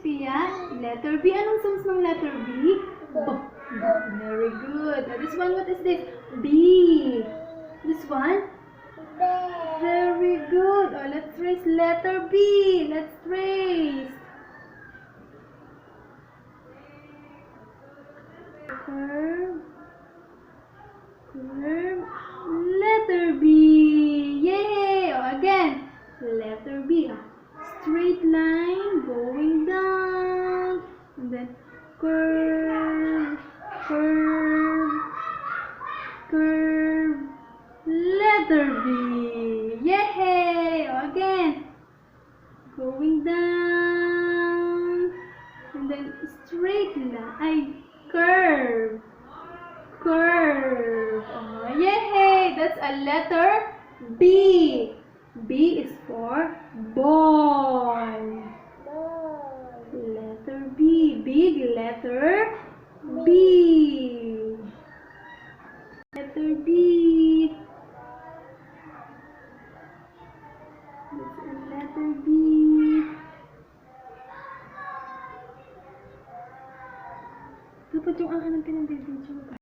Sophia? Letter B. Anong sounds ng letter B? B. Very good. This one, what is this? B. This one? Very good. Oh, let's trace letter B. Let's trace. Curve. Curve. Letter B. Yay! Oh, again. Letter B. Straight line going down. And then curve. Curve. Curve. Letter B. Yay! Oh, again. Going down. And then straight line. Curve. Curve. Oh, yay! That's a letter B. B is for boy. Letter B. Big letter B. Letter B. That's a letter B. Dapat yung ang hanapin ng baby.